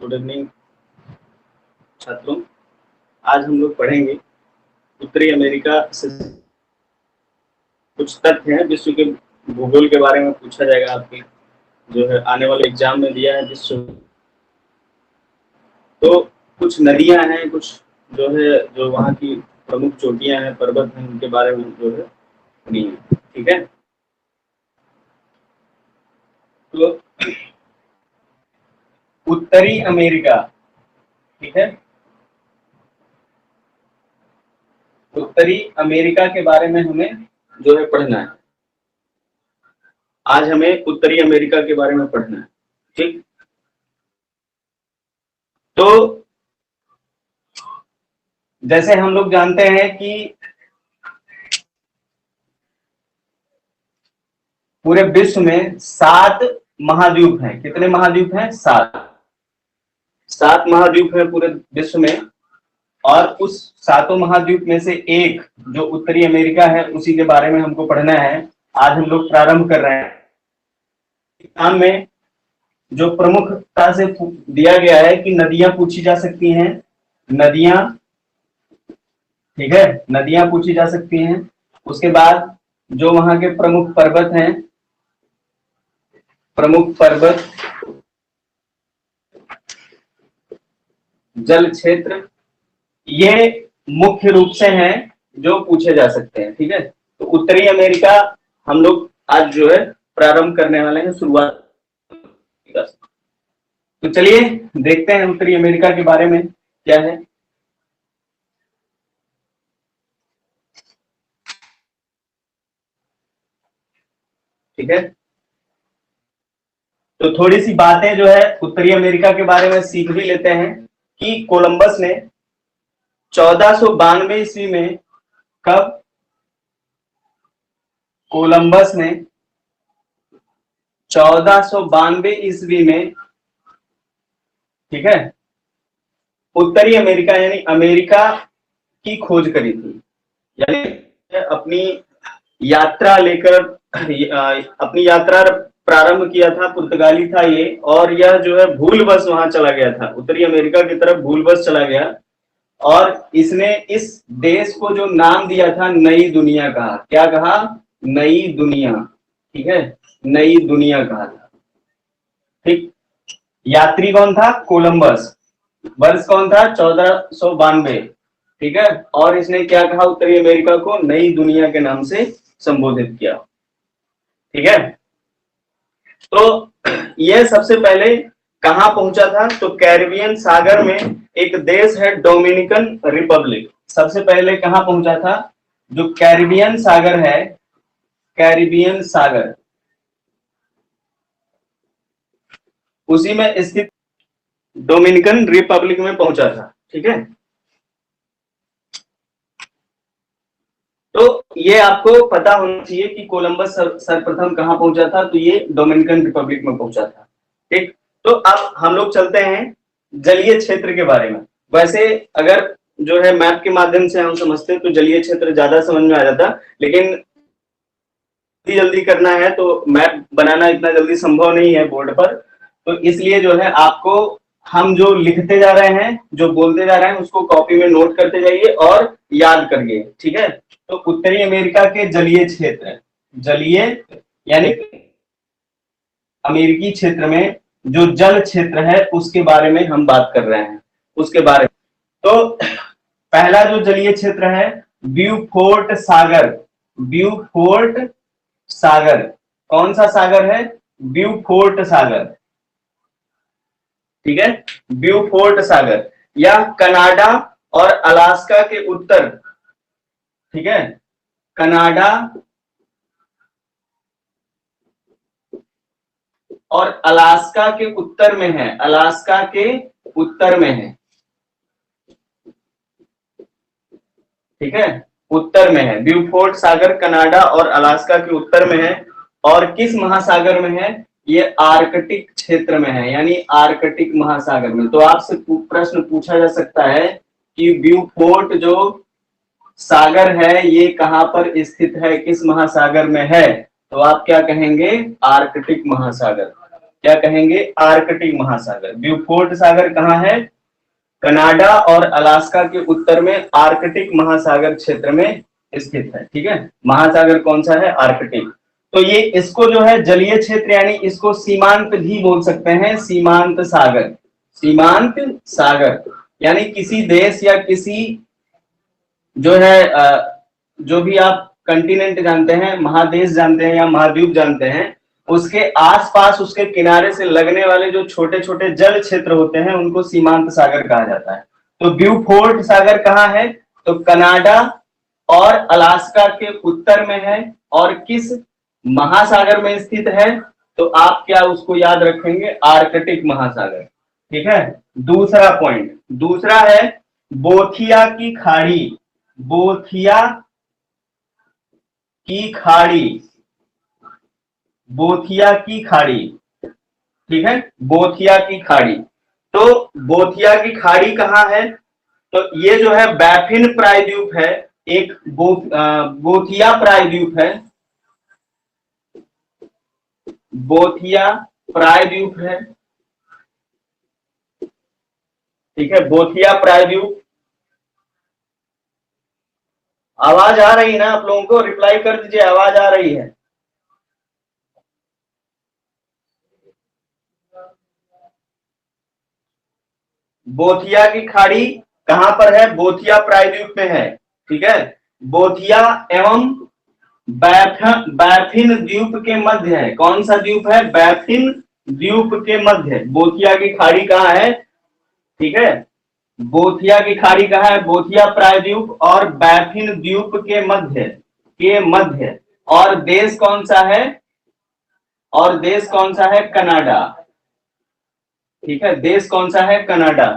Good evening छात्रों। आज हम लोग पढ़ेंगे उत्तरी अमेरिका से कुछ तथ्य हैं विश्व के भूगोल के बारे में पूछा जाएगा। आपके जो है आने वाले एग्जाम में दिया है विश्व। तो कुछ नदियां हैं, कुछ जो है जो वहाँ की प्रमुख चोटियां हैं, पर्वत हैं, उनके बारे में जो है नहीं है। ठीक है, तो उत्तरी अमेरिका, ठीक है, उत्तरी अमेरिका के बारे में हमें जो है पढ़ना है। आज हमें उत्तरी अमेरिका के बारे में पढ़ना है। ठीक, तो जैसे हम लोग जानते हैं कि पूरे विश्व में 7 महाद्वीप हैं। कितने महाद्वीप हैं? 7 महाद्वीप हैं पूरे विश्व में। और उस 7 महाद्वीप में से एक जो उत्तरी अमेरिका है, उसी के बारे में हमको पढ़ना है। आज हम लोग प्रारंभ कर रहे हैं। एग्जाम में जो प्रमुखता से दिया गया है कि नदियां पूछी जा सकती हैं, नदियां, ठीक है, नदियां पूछी जा सकती हैं। उसके बाद जो वहां के प्रमुख पर्वत हैं, प्रमुख पर्वत, जल क्षेत्र, ये मुख्य रूप से हैं जो पूछे जा सकते हैं। ठीक है, तो उत्तरी अमेरिका हम लोग आज जो है प्रारंभ करने वाले हैं, शुरुआत। तो चलिए देखते हैं उत्तरी अमेरिका के बारे में क्या है। ठीक है, तो थोड़ी सी बातें जो है उत्तरी अमेरिका के बारे में सीख भी लेते हैं कि कोलंबस ने 1492 ईस्वी में, कब? कोलंबस ने 1492 ईस्वी में, ठीक है, उत्तरी अमेरिका यानी अमेरिका की खोज करी थी। यानी अपनी यात्रा लेकर अपनी यात्रा प्रारंभ किया था। पुर्तगाली था ये, और यह जो है भूलवश वहां चला गया था, उत्तरी अमेरिका की तरफ भूलवश चला गया। और इसने इस देश को जो नाम दिया था नई दुनिया कहा। क्या कहा? नई दुनिया। ठीक है, नई दुनिया कहा था। ठीक, यात्री कौन था? कोलंबस। वर्ष कौन था? 1492। ठीक है, और इसने क्या कहा? उत्तरी अमेरिका को नई दुनिया के नाम से संबोधित किया। ठीक है, तो यह सबसे पहले कहां पहुंचा था? तो कैरिबियन सागर में एक देश है डोमिनिकन रिपब्लिक। सबसे पहले कहां पहुंचा था? जो कैरिबियन सागर है, कैरिबियन सागर, उसी में स्थित डोमिनिकन रिपब्लिक में पहुंचा था। ठीक है, तो ये आपको पता होना चाहिए कि कोलंबस सर्वप्रथम कहां पहुंचा था। तो ये डोमिनिकन रिपब्लिक में पहुंचा था। ठीक, तो अब हम लोग चलते हैं जलीय क्षेत्र के बारे में। वैसे अगर जो है मैप के माध्यम से हम समझते तो जलीय क्षेत्र ज्यादा समझ में आ जाता, लेकिन जल्दी करना है तो मैप बनाना इतना जल्दी संभव नहीं है बोर्ड पर। तो इसलिए जो है आपको हम जो लिखते जा रहे हैं, जो बोलते जा रहे हैं, उसको कॉपी में नोट करते जाइए और याद करिए। ठीक है, तो उत्तरी अमेरिका के जलीय क्षेत्र, जलीय यानी अमेरिकी क्षेत्र में जो जल क्षेत्र है उसके बारे में हम बात कर रहे हैं, उसके बारे में। तो पहला जो जलीय क्षेत्र है ब्यूफोर्ट सागर। ब्यूफोर्ट सागर, कौन सा सागर है? ब्यूफोर्ट सागर। ठीक है, ब्यूफोर्ट सागर, या कनाडा और अलास्का के उत्तर, ठीक है, कनाडा और अलास्का के उत्तर में है, अलास्का के उत्तर में है। ठीक है, उत्तर में है ब्यूफोर्ट सागर, कनाडा और अलास्का के उत्तर में है। और किस महासागर में है? ये आर्कटिक क्षेत्र में है, यानी आर्कटिक महासागर में। तो आपसे प्रश्न पूछा जा सकता है कि ब्यूफोर्ट जो सागर है ये कहां पर स्थित है, किस महासागर में है? तो आप क्या कहेंगे? आर्कटिक महासागर। क्या कहेंगे, आर्कटिक महासागर। ब्यूफोर्ट सागर कहाँ है, कनाडा और अलास्का के उत्तर में आर्कटिक महासागर क्षेत्र में स्थित है। ठीक है, महासागर कौन सा है, आर्कटिक। तो ये इसको जो है जलीय क्षेत्र यानी इसको सीमांत भी बोल सकते हैं, सीमांत सागर। सीमांत सागर यानी किसी देश या किसी जो है जो भी आप कंटिनेंट जानते हैं, महादेश जानते हैं या महाद्वीप जानते हैं, उसके आसपास उसके किनारे से लगने वाले जो छोटे छोटे जल क्षेत्र होते हैं उनको सीमांत सागर कहा जाता है। तो ब्यूफोर्ट सागर कहाँ है, तो कनाडा और अलास्का के उत्तर में है और किस महासागर में स्थित है, तो आप क्या उसको याद रखेंगे, आर्कटिक महासागर। ठीक है, दूसरा पॉइंट, दूसरा है बोथिया की खाड़ी। बोथिया की खाड़ी, बोथिया की खाड़ी। ठीक है, बोथिया की खाड़ी। तो बोथिया की खाड़ी कहाँ है, तो ये जो है बैफिन प्रायद्वीप है, एक बोथिया प्रायद्वीप है, बोथिया प्रायद्वीप है। ठीक है, बोथिया प्रायद्वीप। आवाज आ रही है ना आप लोगों को, रिप्लाई कर दीजिए, आवाज आ रही है। बोथिया की खाड़ी कहां पर है, बोथिया प्रायद्वीप में है। ठीक है, बोथिया एवं बैफिन द्वीप के मध्य है। कौन सा द्वीप है, बैफिन द्वीप के मध्य बोथिया की खाड़ी कहाँ है। ठीक है, बोथिया की खाड़ी कहाँ है, बोथिया प्रायद्वीप और बैफिन द्वीप के मध्य। और देश कौन सा है, और देश कौन सा है, कनाडा। ठीक है, देश कौन सा है, कनाडा।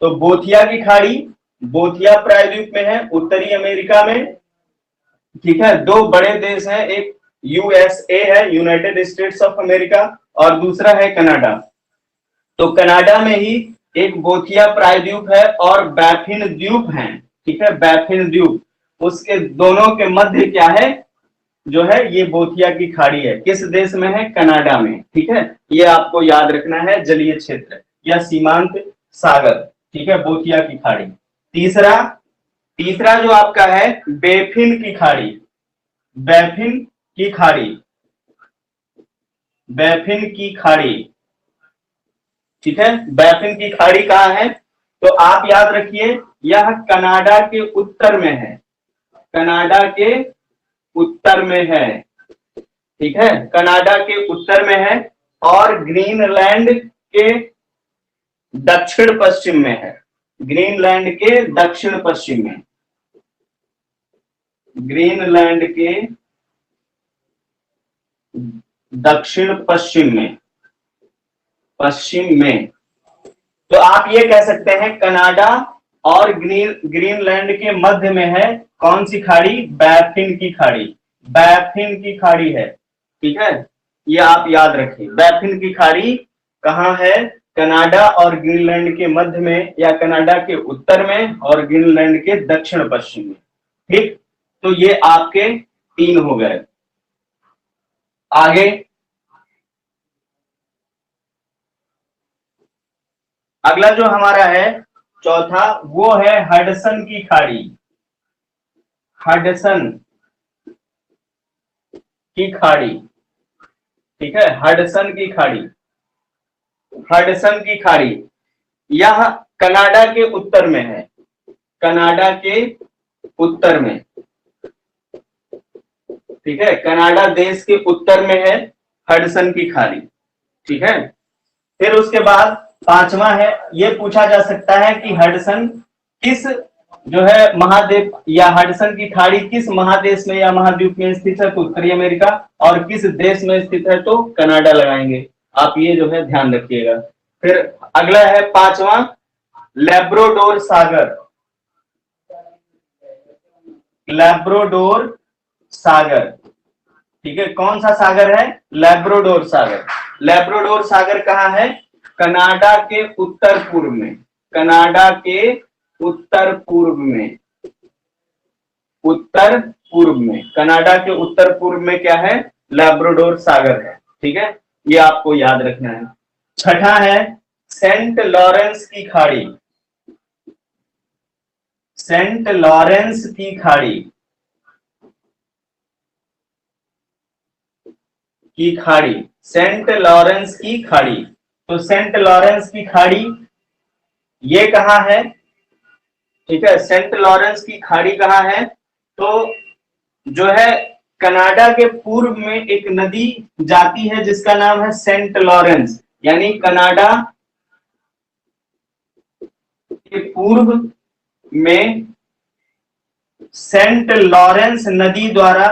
तो बोथिया की खाड़ी बोथिया प्रायद्वीप में है, उत्तरी अमेरिका में। ठीक है, दो बड़े देश हैं, एक यूएसए है, यूनाइटेड स्टेट्स ऑफ अमेरिका, और दूसरा है कनाडा। तो कनाडा में ही एक बोथिया प्रायद्वीप है और बैफिन द्वीप है। ठीक है, बैफिन द्वीप, उसके दोनों के मध्य क्या है, जो है ये बोथिया की खाड़ी है। किस देश में है, कनाडा में। ठीक है, ये आपको याद रखना है, जलीय क्षेत्र या सीमांत सागर। ठीक है, बोथिया की खाड़ी। तीसरा, तीसरा जो आपका है बेफिन की खाड़ी। बैफिन की खाड़ी, बैफिन की खाड़ी। ठीक है, बैफिन की खाड़ी कहाँ है, तो आप याद रखिए यह कनाडा के उत्तर में है, कनाडा के उत्तर में है। ठीक है, कनाडा के उत्तर में है और ग्रीनलैंड के दक्षिण पश्चिम में है। ग्रीनलैंड के दक्षिण पश्चिम में, ग्रीनलैंड के दक्षिण पश्चिम में, पश्चिम में। तो आप ये कह सकते हैं कनाडा और ग्रीनलैंड के मध्य में है कौन सी खाड़ी, बैफिन की खाड़ी। बैफिन की खाड़ी है। ठीक है, ये आप याद रखिए, बैफिन की खाड़ी कहाँ है, कनाडा और ग्रीनलैंड के मध्य में या कनाडा के उत्तर में और ग्रीनलैंड के दक्षिण पश्चिम में। ठीक, तो ये आपके 3 हो गए। आगे अगला जो हमारा है चौथा, वो है हडसन की खाड़ी। हडसन की खाड़ी। ठीक है, हडसन की खाड़ी, हडसन की खाड़ी यह कनाडा के उत्तर में है, कनाडा के उत्तर में। ठीक है, कनाडा देश के उत्तर में है हडसन की खाड़ी। ठीक है, फिर उसके बाद पांचवा है, ये पूछा जा सकता है कि हडसन किस जो है महाद्वीप या हडसन की खाड़ी किस महादेश में या महाद्वीप में स्थित है, तो उत्तरी अमेरिका, और किस देश में स्थित है, तो कनाडा लगाएंगे। आप ये जो है ध्यान रखिएगा। फिर अगला है पांचवा, लैब्राडोर सागर। लैब्राडोर सागर। ठीक है, कौन सा सागर है, लैब्राडोर सागर। लैब्राडोर सागर कहाँ है, कनाडा के उत्तर पूर्व में, कनाडा के उत्तर पूर्व में, उत्तर पूर्व में, कनाडा के उत्तर पूर्व में क्या है, लैब्राडोर सागर है। ठीक है, ये आपको याद रखना है। छठा है सेंट लॉरेंस की खाड़ी। सेंट लॉरेंस की खाड़ी, की खाड़ी, सेंट लॉरेंस की खाड़ी। तो सेंट लॉरेंस की खाड़ी ये कहाँ है? ठीक है, सेंट लॉरेंस की खाड़ी कहाँ है? तो जो है कनाडा के पूर्व में एक नदी जाती है जिसका नाम है सेंट लॉरेंस, यानी कनाडा के पूर्व में सेंट लॉरेंस नदी द्वारा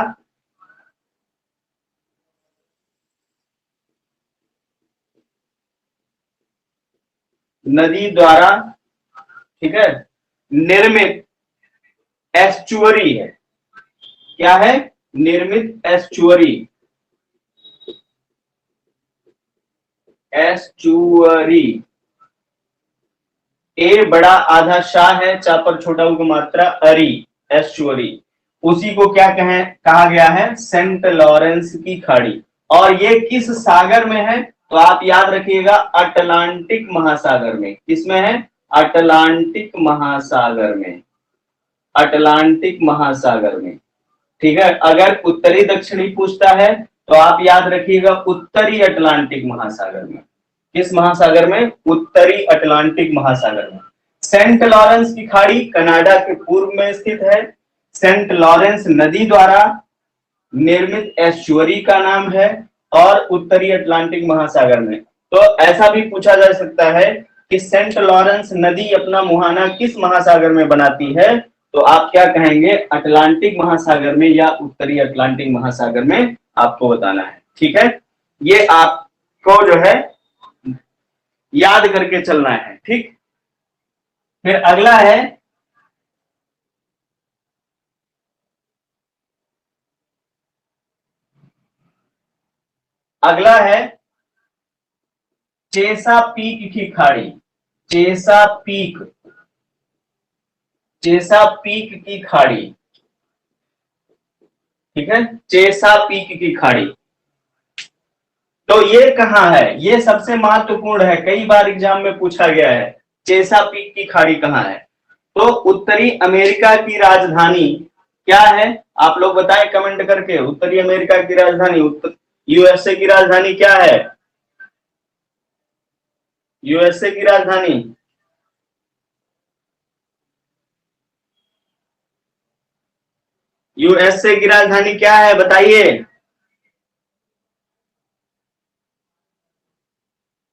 ठीक है निर्मित एस्चुअरी है। क्या है? निर्मित एस्चुअरी। एस्चुअरी, ए बड़ा आधा शाह है, चा पर छोटा उ की मात्रा अरी, एस्चुअरी। उसी को क्या कहा गया है? सेंट लॉरेंस की खाड़ी। और ये किस सागर में है? तो आप याद रखिएगा अटलांटिक महासागर में। किसमें है? अटलांटिक महासागर में। अटलांटिक महासागर में। ठीक है, अगर उत्तरी दक्षिणी पूछता है तो आप याद रखिएगा उत्तरी अटलांटिक महासागर में। किस महासागर में? उत्तरी अटलांटिक महासागर में। सेंट लॉरेंस की खाड़ी कनाडा के पूर्व में स्थित है। सेंट लॉरेंस नदी द्वारा निर्मित एस्चुअरी का नाम है और उत्तरी अटलांटिक महासागर में। तो ऐसा भी पूछा जा सकता है कि सेंट लॉरेंस नदी अपना मुहाना किस महासागर में बनाती है? तो आप क्या कहेंगे? अटलांटिक महासागर में या उत्तरी अटलांटिक महासागर में आपको बताना है। ठीक है, ये आपको जो है याद करके चलना है। ठीक, फिर अगला है चेसा पीक की खाड़ी। चेसा पीक की खाड़ी। ठीक है, चेसा पीक की खाड़ी। तो ये कहाँ है? ये सबसे महत्वपूर्ण है, कई बार एग्जाम में पूछा गया है। चेसा पीक की खाड़ी कहाँ है? तो उत्तरी अमेरिका की राजधानी क्या है? आप लोग बताएं कमेंट करके। उत्तरी अमेरिका की राजधानी, यूएसए की राजधानी क्या है? यूएसए की राजधानी यूएसए की राजधानी क्या है? बताइए।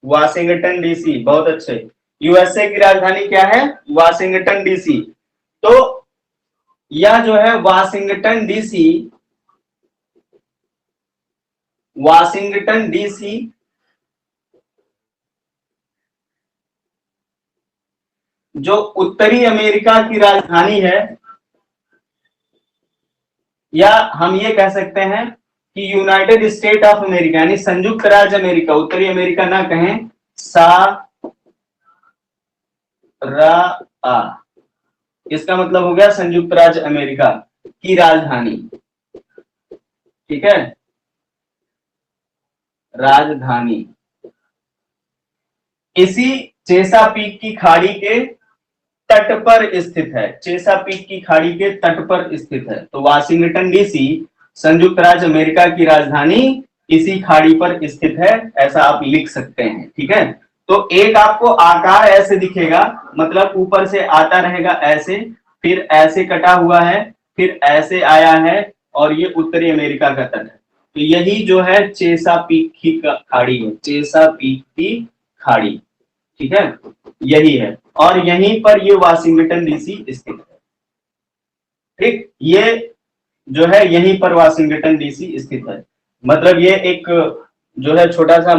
Washington DC. बहुत अच्छे। यूएसए की राजधानी क्या है? Washington DC. तो यह जो है वाशिंगटन डीसी, वाशिंगटन डीसी जो उत्तरी अमेरिका की राजधानी है, या हम ये कह सकते हैं कि यूनाइटेड स्टेट ऑफ अमेरिका यानी संयुक्त राज्य अमेरिका, उत्तरी अमेरिका ना कहें, इसका मतलब हो गया संयुक्त राज्य अमेरिका की राजधानी। ठीक है, राजधानी इसी चेसापीक की खाड़ी के तट पर स्थित है। चेसापीक की खाड़ी के तट पर स्थित है। तो वाशिंगटन डीसी संयुक्त राज्य अमेरिका की राजधानी इसी खाड़ी पर स्थित है, ऐसा आप लिख सकते हैं। ठीक है, तो एक आपको आकार ऐसे दिखेगा, मतलब ऊपर से आता रहेगा ऐसे, फिर ऐसे कटा हुआ है, फिर ऐसे आया है, और ये उत्तरी अमेरिका का तट है। तो यही जो है चेसापीक की खाड़ी है, चेसापीक की खाड़ी। ठीक है, यही है, और यहीं पर ये वाशिंगटन डीसी स्थित है। ठीक, ये जो है यहीं पर वाशिंगटन डीसी स्थित है। मतलब ये एक जो है छोटा सा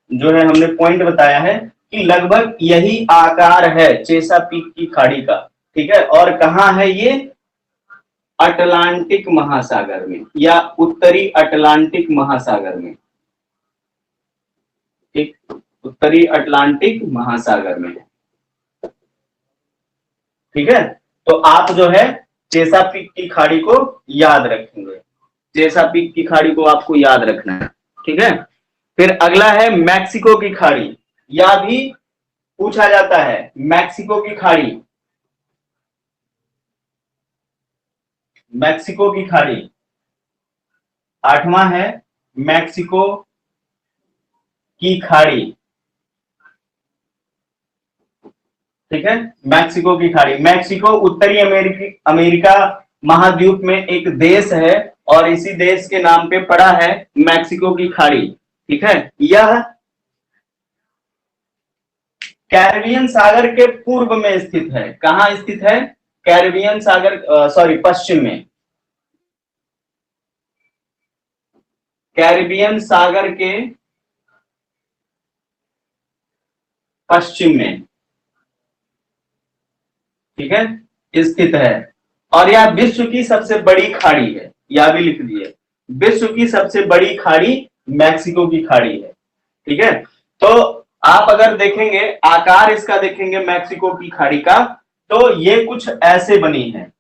जो है हमने पॉइंट बताया है कि लगभग यही आकार है चेसापीक की खाड़ी का। ठीक है, और कहाँ है ये? अटलांटिक महासागर में या उत्तरी अटलांटिक महासागर में। ठीक, उत्तरी अटलांटिक महासागर में। ठीक है, तो आप जो है चेसापीक की खाड़ी को याद रखेंगे। चेसापीक की खाड़ी को आपको याद रखना है। ठीक है, फिर अगला है मैक्सिको की खाड़ी, यह भी पूछा जाता है, मैक्सिको की खाड़ी, मैक्सिको की खाड़ी। आठवां है मैक्सिको की खाड़ी, ठीक है, मैक्सिको की खाड़ी। मैक्सिको उत्तरी अमेरिका महाद्वीप में एक देश है और इसी देश के नाम पे पड़ा है मैक्सिको की खाड़ी, ठीक है। यह कैरिबियन सागर के पूर्व में स्थित है। कहां स्थित है? कैरिबियन सागर, सॉरी, पश्चिम में, कैरिबियन सागर के पश्चिम में, ठीक है, स्थित है। और यह विश्व की सबसे बड़ी खाड़ी है, यह भी लिख दिए, विश्व की सबसे बड़ी खाड़ी मैक्सिको की खाड़ी है, ठीक है। तो आप अगर देखेंगे, आकार इसका देखेंगे मैक्सिको की खाड़ी का, तो ये कुछ ऐसे बनी है,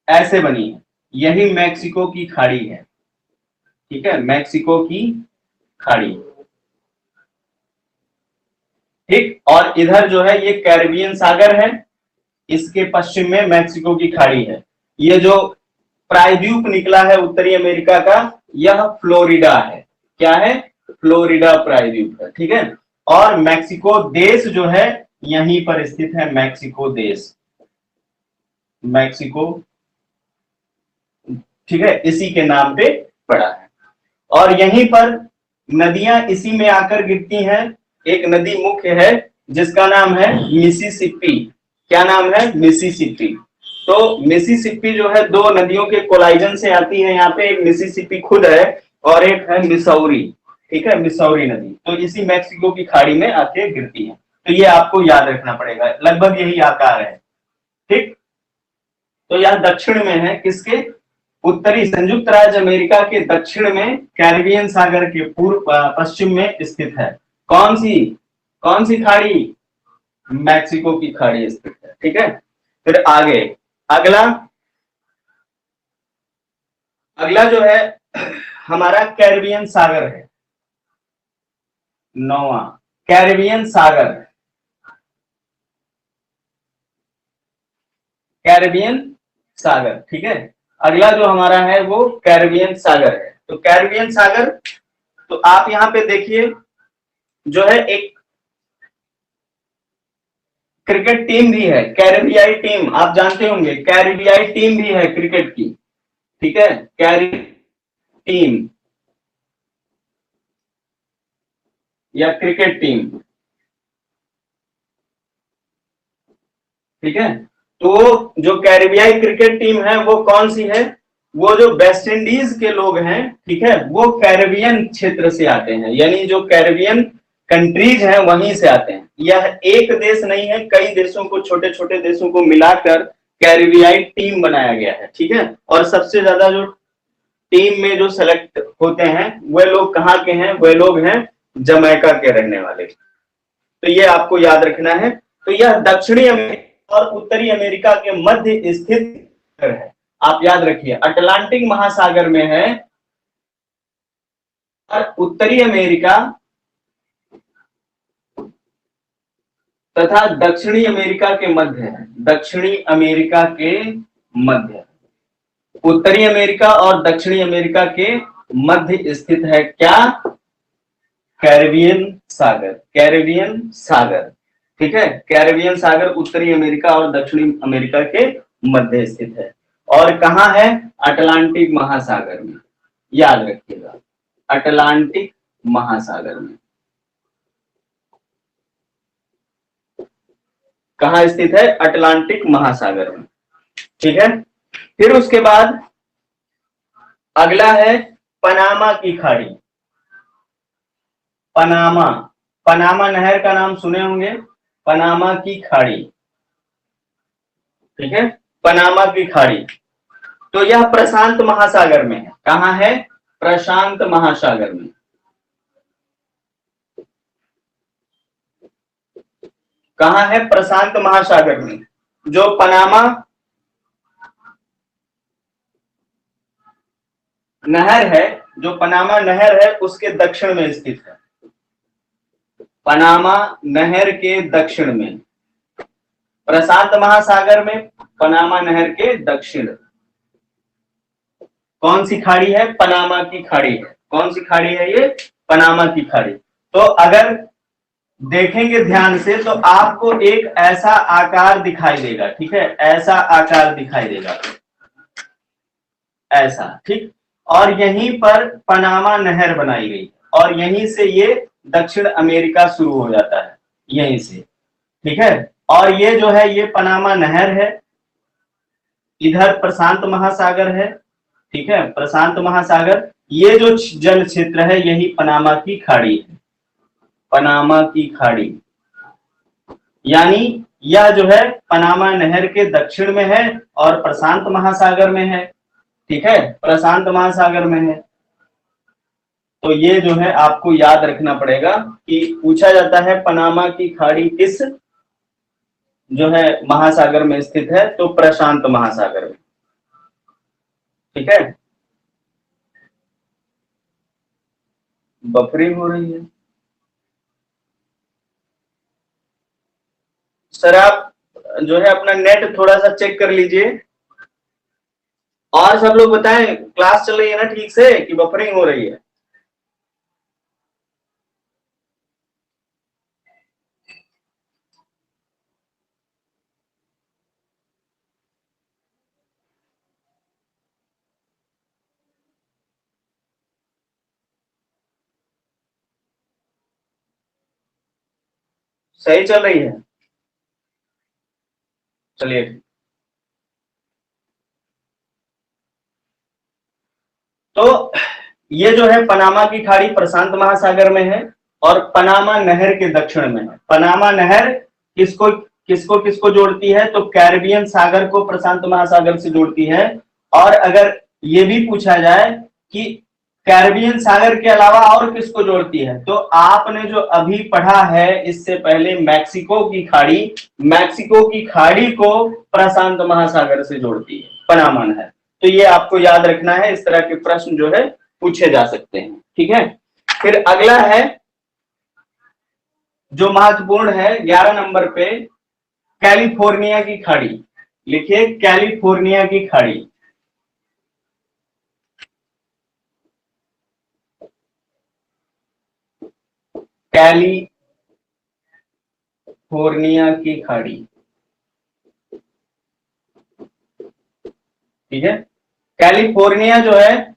ऐसे बनी है, यही मैक्सिको की खाड़ी है, ठीक है, मैक्सिको की खाड़ी, ठीक। और इधर जो है ये कैरिबियन सागर है, इसके पश्चिम में मैक्सिको की खाड़ी है। ये जो प्रायद्वीप निकला है उत्तरी अमेरिका का, यह फ्लोरिडा है। क्या है? फ्लोरिडा प्रायद्वीप है, ठीक है। और मैक्सिको देश जो है यहीं पर स्थित है, मैक्सिको देश, मैक्सिको, ठीक है, इसी के नाम पे पड़ा है। और यहीं पर नदियां इसी में आकर गिरती हैं। एक नदी मुख्य है जिसका नाम है मिसिसिपी। क्या नाम है? मिसिसिपी। तो मिसिसिपी जो है दो नदियों के कोलाइजन से आती है, यहाँ पे एक मिसिसिपी खुद है और एक है मिसौरी, ठीक है, मिसौरी नदी। तो इसी मैक्सिको की खाड़ी में आके गिरती है। तो ये आपको याद रखना पड़ेगा, लगभग यही आकार है, ठीक। तो यह दक्षिण में है, किसके? उत्तरी संयुक्त राज्य अमेरिका के दक्षिण में, कैरिबियन सागर के पूर्व पश्चिम में स्थित है। कौन सी? कौन सी खाड़ी? मैक्सिको की खाड़ी स्थित है, ठीक है। फिर आगे अगला, अगला जो है हमारा कैरिबियन सागर है, नौवां, कैरिबियन सागर, कैरिबियन सागर, ठीक है। अगला जो हमारा है वो कैरिबियन सागर है। तो कैरिबियन सागर, तो आप यहां पे देखिए, जो है एक क्रिकेट टीम भी है, कैरिबियाई टीम, आप जानते होंगे, कैरिबियाई टीम भी है क्रिकेट की, ठीक है, कैरी टीम या क्रिकेट टीम, ठीक है। तो जो कैरिबियाई क्रिकेट टीम है वो कौन सी है? वो जो वेस्ट इंडीज के लोग हैं, ठीक है, वो कैरिबियन क्षेत्र से आते हैं, यानी जो कैरिबियन कंट्रीज हैं वहीं से आते हैं। यह एक देश नहीं है, कई देशों को, छोटे छोटे देशों को मिलाकर कैरिबियाई टीम बनाया गया है, ठीक है। और सबसे ज्यादा जो टीम में जो सेलेक्ट होते हैं वे लोग कहाँ के हैं? वे लोग हैं जमैका के रहने वाले। तो ये आपको याद रखना है। तो यह दक्षिणी अमेरिका और उत्तरी अमेरिका के मध्य स्थित है। आप याद रखिए, अटलांटिक महासागर में है और उत्तरी अमेरिका तथा दक्षिणी अमेरिका के मध्य है, दक्षिणी अमेरिका के मध्य, उत्तरी अमेरिका और दक्षिणी अमेरिका के मध्य स्थित है क्या? कैरिबियन सागर, कैरिबियन सागर, ठीक है। कैरिबियन सागर उत्तरी अमेरिका और दक्षिणी अमेरिका के मध्य स्थित है। और कहां है? अटलांटिक महासागर में, याद रखिएगा, अटलांटिक महासागर में। कहां स्थित है? अटलांटिक महासागर में, ठीक है। फिर उसके बाद अगला है पनामा की खाड़ी, पनामा, पनामा नहर का नाम सुने होंगे, पनामा की खाड़ी, ठीक है, पनामा की खाड़ी। तो यह प्रशांत महासागर में है। कहां है? प्रशांत महासागर में। कहां है? प्रशांत महासागर में। जो पनामा नहर है, जो पनामा नहर है उसके दक्षिण में स्थित है। पनामा नहर के दक्षिण में, प्रशांत महासागर में पनामा नहर के दक्षिण। कौन सी खाड़ी है? पनामा की खाड़ी है। कौन सी खाड़ी है ये? पनामा की खाड़ी। तो अगर देखेंगे ध्यान से तो आपको एक ऐसा आकार दिखाई देगा, ठीक है, ऐसा आकार दिखाई देगा, ऐसा, ठीक। और यहीं पर पनामा नहर बनाई गई और यहीं से ये दक्षिण अमेरिका शुरू हो जाता है, यहीं से, ठीक है। और ये जो है ये पनामा नहर है, इधर प्रशांत महासागर है, ठीक है, प्रशांत महासागर। ये जो जल क्षेत्र है यही पनामा की खाड़ी है, पनामा की खाड़ी। यानी यह जो है पनामा नहर के दक्षिण में है और प्रशांत महासागर में है, ठीक है, प्रशांत महासागर में है। तो ये जो है आपको याद रखना पड़ेगा कि पूछा जाता है पनामा की खाड़ी किस जो है महासागर में स्थित है, तो प्रशांत महासागर में, ठीक है। बफरिंग हो रही है सर, आप जो है अपना नेट थोड़ा सा चेक कर लीजिए। और सब लोग बताएं, क्लास चल रही है ना ठीक से कि बफरिंग हो रही है? सही चल रही है? चलिए। तो ये जो है पनामा की खाड़ी प्रशांत महासागर में है और पनामा नहर के दक्षिण में है। पनामा नहर किसको किसको किसको जोड़ती है? तो कैरिबियन सागर को प्रशांत महासागर से जोड़ती है। और अगर ये भी पूछा जाए कि कैरिबियन सागर के अलावा और किसको जोड़ती है, तो आपने जो अभी पढ़ा है इससे पहले मैक्सिको की खाड़ी, मैक्सिको की खाड़ी को प्रशांत महासागर से जोड़ती है पनामा नहर। तो ये आपको याद रखना है, इस तरह के प्रश्न जो है पूछे जा सकते हैं, ठीक है। फिर अगला है जो महत्वपूर्ण है 11 नंबर पे, कैलिफोर्निया की खाड़ी। लिखिए कैलिफोर्निया की खाड़ी। कैलिफोर्निया की खाड़ी, ठीक है। कैलिफोर्निया जो है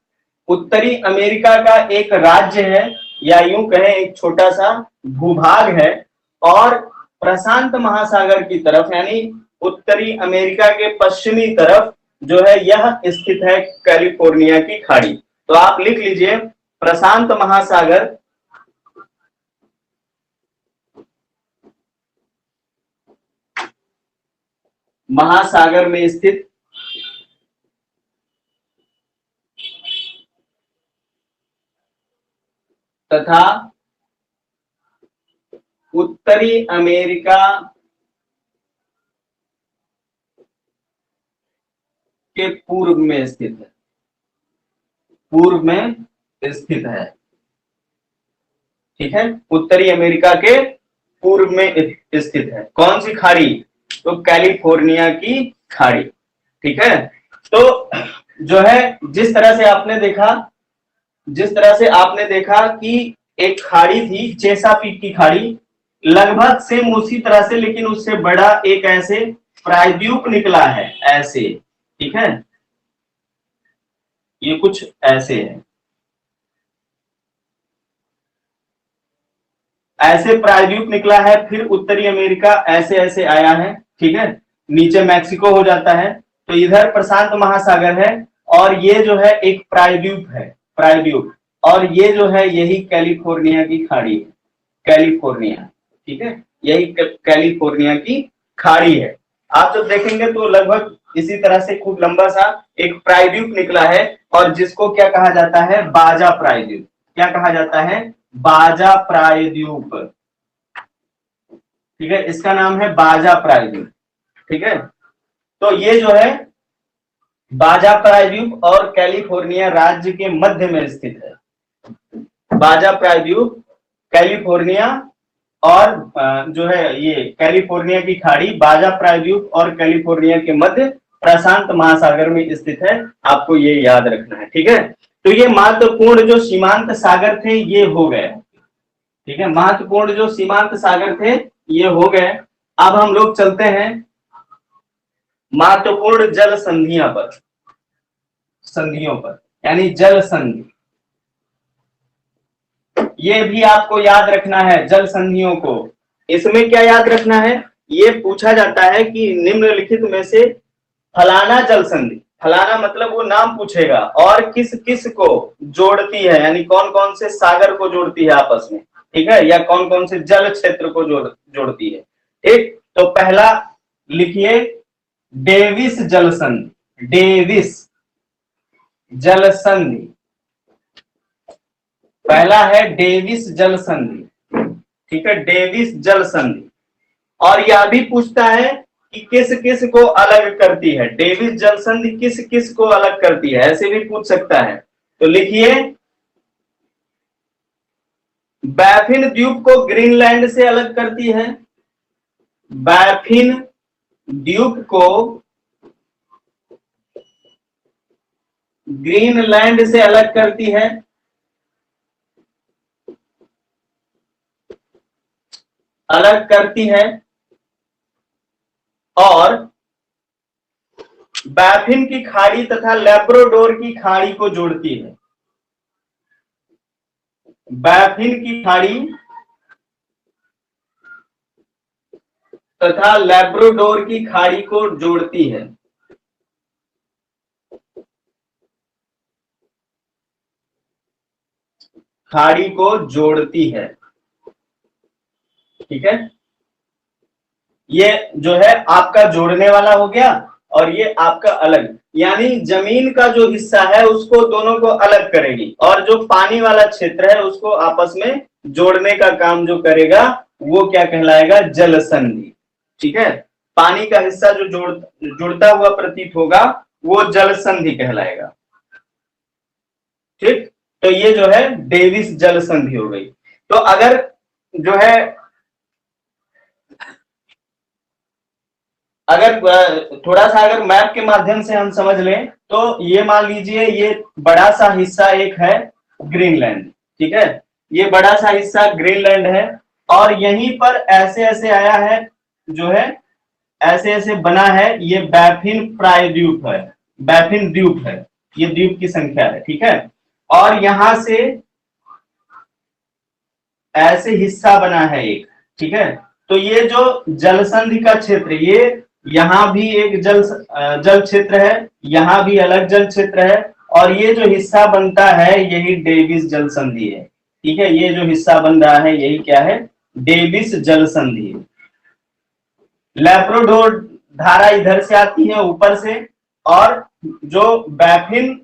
उत्तरी अमेरिका का एक राज्य है, या यूं कहें एक छोटा सा भूभाग है। और प्रशांत महासागर की तरफ यानी उत्तरी अमेरिका के पश्चिमी तरफ जो है यह स्थित है कैलिफोर्निया की खाड़ी। तो आप लिख लीजिए प्रशांत महासागर महासागर में स्थित तथा उत्तरी अमेरिका के पूर्व में स्थित है, पूर्व में स्थित है, ठीक है, उत्तरी अमेरिका के पूर्व में स्थित है। कौन सी खाड़ी? तो कैलिफोर्निया की खाड़ी, ठीक है। तो जो है जिस तरह से आपने देखा, जिस तरह से आपने देखा कि एक खाड़ी थी चेसापीक की खाड़ी, लगभग सेम उसी तरह से लेकिन उससे बड़ा एक ऐसे प्रायद्वीप निकला है, ऐसे, ठीक है, ये कुछ ऐसे है, ऐसे प्रायद्वीप निकला है, फिर उत्तरी अमेरिका ऐसे ऐसे आया है, ठीक है, नीचे मैक्सिको हो जाता है, तो इधर प्रशांत महासागर है और ये जो है एक प्रायद्वीप है, प्रायद्वीप। और ये जो है यही कैलिफोर्निया की खाड़ी है, कैलिफोर्निया, ठीक है, यही कैलिफोर्निया की खाड़ी है। आप जब देखेंगे तो लगभग इसी तरह से खूब लंबा सा एक प्रायद्वीप निकला है और जिसको क्या कहा जाता है? बाजा प्रायद्वीप। क्या कहा जाता है? बाजा प्रायद्वीप, ठीक है, इसका नाम है बाजा प्रायद्वीप, ठीक है। तो ये जो है बाजा प्रायद्वीप और कैलिफोर्निया राज्य के मध्य में स्थित है। बाजा प्रायद्वीप, कैलिफोर्निया और जो है ये कैलिफोर्निया की खाड़ी, बाजा प्रायद्वीप और कैलिफोर्निया के मध्य प्रशांत महासागर में स्थित है। आपको ये याद रखना है, ठीक है। तो ये महत्वपूर्ण जो सीमांत सागर थे ये हो गए, ठीक है। महत्वपूर्ण जो सीमांत सागर थे ये हो गए। अब हम लोग चलते हैं महत्वपूर्ण जल संधियां पर, संधियों पर, यानी जल संधि। ये भी आपको याद रखना है जल संधियों को। इसमें क्या याद रखना है, ये पूछा जाता है कि निम्नलिखित में से फलाना जल संधि, फलाना मतलब वो नाम पूछेगा, और किस किस को जोड़ती है, यानी कौन कौन से सागर को जोड़ती है आपस में, ठीक है, या कौन कौन से जल क्षेत्र को जोड़ती है, ठीक। तो पहला लिखिए डेविस जल संधि, डेविस जल संधि, पहला है डेविस जल संधि, ठीक है, डेविस जल संधि। और यह भी पूछता है कि किस किस को अलग करती है, डेविस जल संधि किस किस को अलग करती है, ऐसे भी पूछ सकता है। तो लिखिए बैफिन द्वीप को ग्रीनलैंड से अलग करती है, बैफिन द्वीप को ग्रीनलैंड से अलग करती है, अलग करती है, और बैफिन की खाड़ी तथा लेब्राडोर की खाड़ी को जोड़ती है, बैफिन की खाड़ी तथा लेब्राडोर की खाड़ी को जोड़ती है। खाड़ी को जोड़ती है, ठीक है। ये जो है आपका जोड़ने वाला हो गया, और ये आपका अलग, यानी जमीन का जो हिस्सा है उसको दोनों को अलग करेगी, और जो पानी वाला क्षेत्र है उसको आपस में जोड़ने का काम जो करेगा वो क्या कहलाएगा, जल संधि, ठीक है। पानी का हिस्सा जो जुड़ता हुआ प्रतीत होगा वो जल संधि कहलाएगा, ठीक। तो ये जो है डेविस जल संधि हो गई। तो अगर जो है अगर थोड़ा सा अगर मैप के माध्यम से हम समझ लें तो ये मान लीजिए ये बड़ा सा हिस्सा एक है ग्रीनलैंड, ठीक है, ये बड़ा सा हिस्सा ग्रीनलैंड है, और यहीं पर ऐसे ऐसे आया है, जो है ऐसे ऐसे बना है, ये बैफिन प्रायद्वीप है, बैफिन द्वीप है, ये द्वीप की संख्या है, ठीक है। और यहां से ऐसे हिस्सा बना है एक, ठीक है। तो ये जो जलसंधि का क्षेत्र, ये यहाँ भी एक जल क्षेत्र है, यहाँ भी अलग जल क्षेत्र है, और ये जो हिस्सा बनता है यही डेविस जल संधि है, ठीक है। ये जो हिस्सा बन रहा है यही क्या है, डेविस जल संधि है। लेब्राडोर धारा इधर से आती है ऊपर से, और जो बैफिन,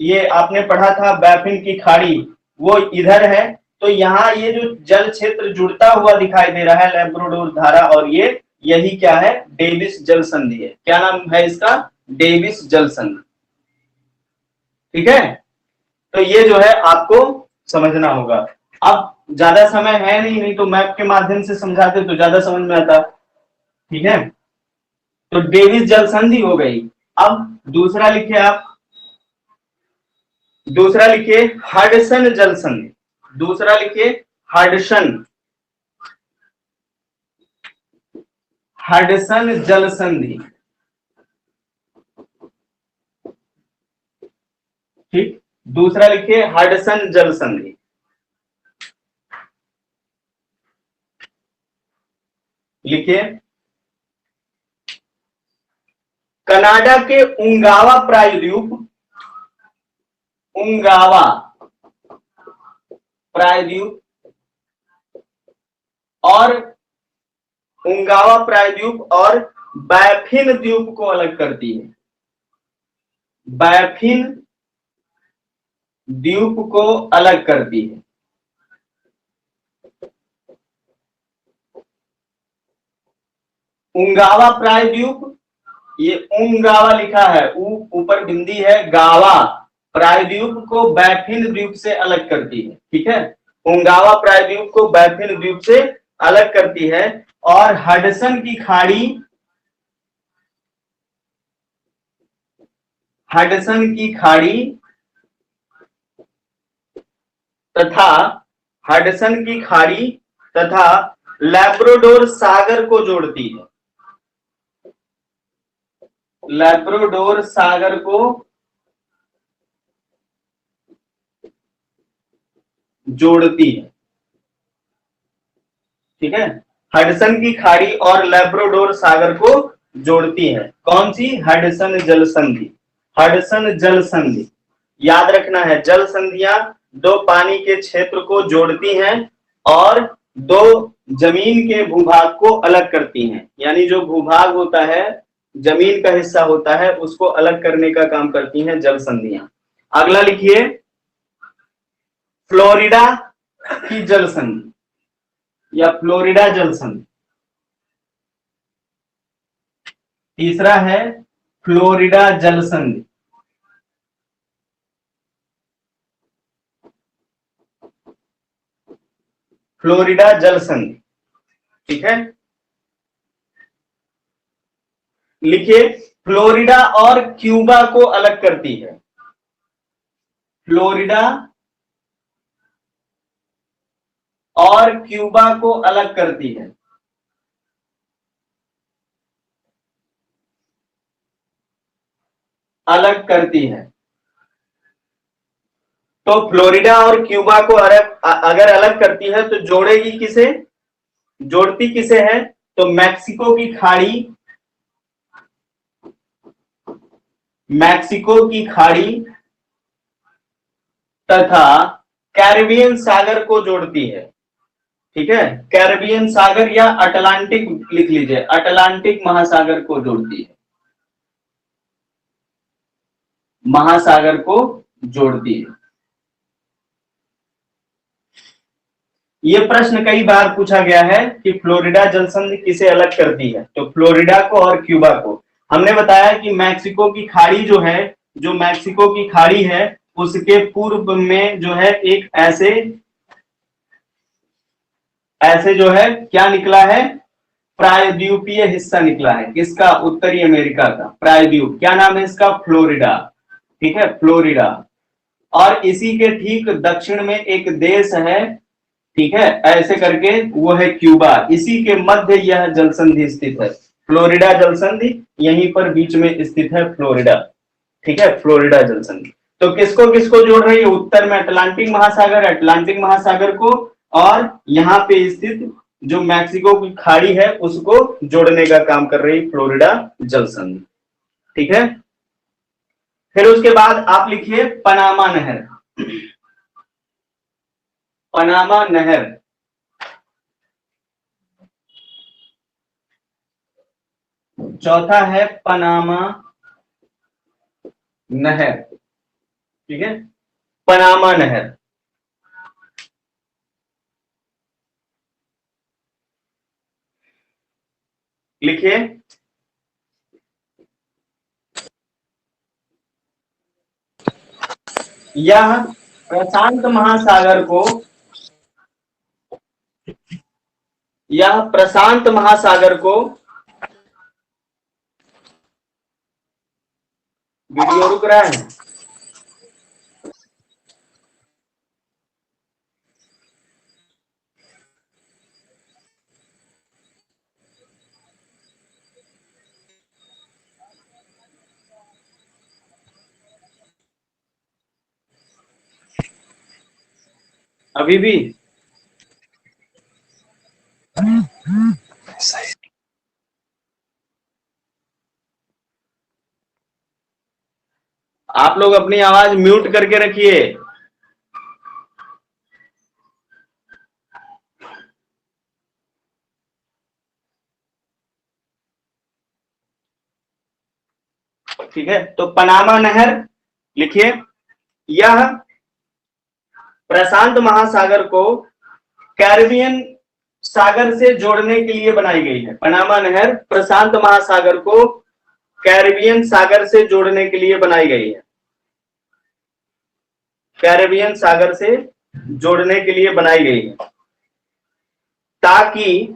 ये आपने पढ़ा था बैफिन की खाड़ी, वो इधर है। तो यहाँ ये जो जल क्षेत्र जुड़ता हुआ दिखाई दे रहा है लेब्राडोर धारा, और ये यही क्या है, डेविस जल संधि है। क्या नाम है इसका, डेविस जल संधि, ठीक है। तो ये जो है आपको समझना होगा। अब ज्यादा समय है नहीं तो मैप के माध्यम से समझाते तो ज्यादा समझ में आता, ठीक है। तो डेविस जल संधि हो गई। अब दूसरा लिखिए आप, दूसरा लिखिए हडसन जल संधि, दूसरा लिखिए हडसन, हडसन जल संधि, ठीक। दूसरा लिखिए हडसन जल संधि। लिखिए कनाडा के उंगावा प्रायद्वीप, उंगावा प्रायद्वीप और उंगावा प्रायद्वीप और बैफिन द्वीप को अलग करती है, बैफिन द्वीप को अलग करती है। उंगावा प्रायद्वीप ये उंगावा लिखा है, ऊपर बिंदी है, गावा प्रायद्वीप को बैफिन द्वीप से अलग करती है। ठीक है, उंगावा प्रायद्वीप को बैफिन द्वीप से अलग करती है। और हडसन की खाड़ी, हडसन की खाड़ी तथा हडसन की खाड़ी तथा लैब्राडोर सागर को जोड़ती है। लैब्राडोर सागर को जोड़ती है। ठीक है, हडसन की खाड़ी और लैब्राडोर सागर को जोड़ती है। कौन सी? हडसन जल संधि। हडसन जल संधि याद रखना है। जल संधियां दो पानी के क्षेत्र को जोड़ती हैं और दो जमीन के भूभाग को अलग करती हैं। यानी जो भूभाग होता है, जमीन का हिस्सा होता है, उसको अलग करने का काम करती हैं जल संधियां। अगला लिखिए, फ्लोरिडा की जल संधि या फ्लोरिडा जल संधि। तीसरा है फ्लोरिडा जल संधि। फ्लोरिडा जल संधि। ठीक है, लिखिए, फ्लोरिडा और क्यूबा को अलग करती है। फ्लोरिडा और क्यूबा को अलग करती है। अलग करती है। तो फ्लोरिडा और क्यूबा को अगर अलग करती है तो जोड़ेगी किसे? जोड़ती किसे है? तो मैक्सिको की खाड़ी, मैक्सिको की खाड़ी तथा कैरिबियन सागर को जोड़ती है। ठीक है, कैरिबियन सागर या अटलांटिक लिख लीजिए, अटलांटिक महासागर को जोड़ती है। महासागर को जोड़ती है। ये प्रश्न कई बार पूछा गया है कि फ्लोरिडा जलसंधि किसे अलग करती है। तो फ्लोरिडा को और क्यूबा को। हमने बताया कि मैक्सिको की खाड़ी जो है, जो मैक्सिको की खाड़ी है, उसके पूर्व में जो है एक ऐसे जो है क्या निकला है? प्रायद्वीपीय हिस्सा निकला है। किसका? उत्तरी अमेरिका का प्रायद्वीप। क्या नाम है इसका? फ्लोरिडा। ठीक है, फ्लोरिडा। और इसी के ठीक दक्षिण में एक देश है, ठीक है, ऐसे करके, वो है क्यूबा। इसी के मध्य यह जलसंधि स्थित है। फ्लोरिडा जलसंधि यहीं पर बीच में स्थित है फ्लोरिडा। ठीक है, फ्लोरिडा जलसंधि। तो किसको किसको जोड़ रही है? उत्तर में अटलांटिक महासागर, अटलांटिक महासागर को, और यहाँ पे स्थित जो मैक्सिको की खाड़ी है उसको जोड़ने का काम कर रही फ्लोरिडा जलसंधि। ठीक है, फिर उसके बाद आप लिखिए पनामा नहर। पनामा नहर। चौथा है पनामा नहर। ठीक है, पनामा नहर। लिखिए, यह प्रशांत महासागर को, यह प्रशांत महासागर को, वीडियो रुक रहा है? अभी भी? आप लोग अपनी आवाज म्यूट करके रखिए। ठीक है, तो पनामा नहर लिखिए, यह प्रशांत महासागर को कैरिबियन सागर से जोड़ने के लिए बनाई गई है। पनामा नहर प्रशांत महासागर को कैरिबियन सागर से जोड़ने के लिए बनाई गई है। कैरिबियन सागर से जोड़ने के लिए बनाई गई है ताकि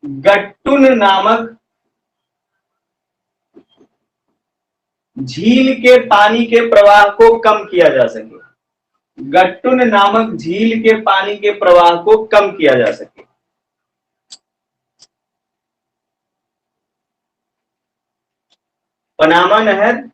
गट्टुन नामक झील के पानी के प्रवाह को कम किया जा सके। गट्टुन नामक झील के पानी के प्रवाह को कम किया जा सके। पनामा नहर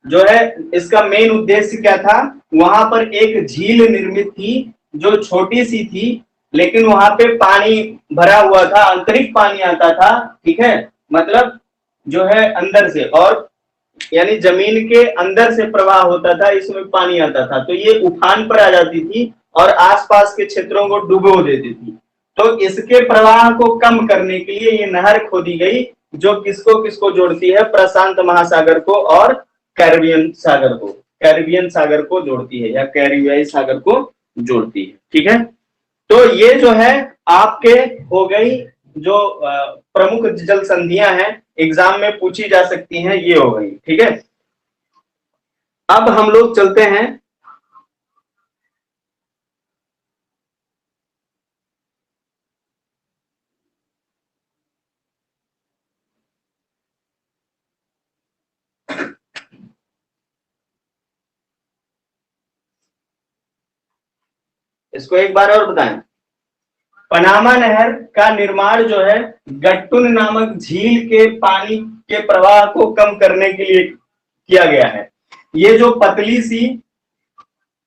जो है, इसका मेन उद्देश्य क्या था, वहां पर एक झील निर्मित थी जो छोटी सी थी, लेकिन वहां पे पानी भरा हुआ था, आंतरिक पानी आता था, ठीक है, मतलब जो है अंदर से, और यानी जमीन के अंदर से प्रवाह होता था, इसमें पानी आता था, तो ये उफान पर आ जाती थी और आसपास के क्षेत्रों को डुबो देती थी। तो इसके प्रवाह को कम करने के लिए ये नहर खोदी गई, जो किसको किसको जोड़ती है, प्रशांत महासागर को और कैरिबियन सागर को, कैरिबियन सागर को जोड़ती है या कैरिबियाई सागर को जोड़ती है। ठीक है, तो ये जो है आपके हो गई जो प्रमुख जल संधियां हैं, एग्जाम में पूछी जा सकती हैं, ये हो गई। ठीक है, अब हम लोग चलते हैं इसको एक बार और बताएं। पनामा नहर का निर्माण जो है गट्टुन नामक झील के पानी के प्रवाह को कम करने के लिए किया गया है। ये जो पतली सी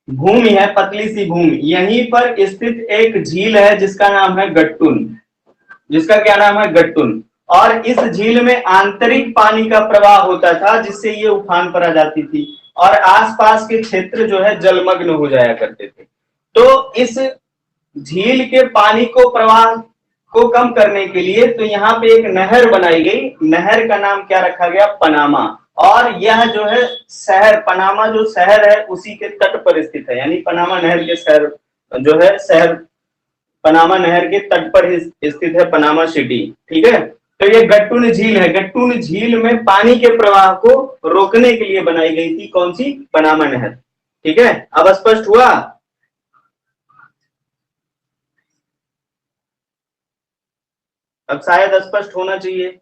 भूमि है, पतली सी भूमि, यहीं पर स्थित एक झील है जिसका नाम है गट्टुन, जिसका क्या नाम है, गट्टुन। और इस झील में आंतरिक पानी का प्रवाह होता था, जिससे ये उफान पर आ जाती थी और आसपास के क्षेत्र जो है जलमग्न हो जाया करते थे। तो इस झील के पानी को प्रवाह को कम करने के लिए तो यहाँ पे एक नहर बनाई गई। नहर का नाम क्या रखा गया, पनामा। और यह जो है शहर, पनामा जो शहर है उसी के तट पर स्थित है, यानी पनामा नहर के शहर जो है, शहर पनामा नहर के तट पर स्थित है, पनामा सिटी। ठीक है, तो ये गट्टुन झील है। गट्टुन झील में पानी के प्रवाह को रोकने के लिए बनाई गई थी कौन सी, पनामा नहर। ठीक है, अब स्पष्ट हुआ। अब शायद स्पष्ट होना चाहिए।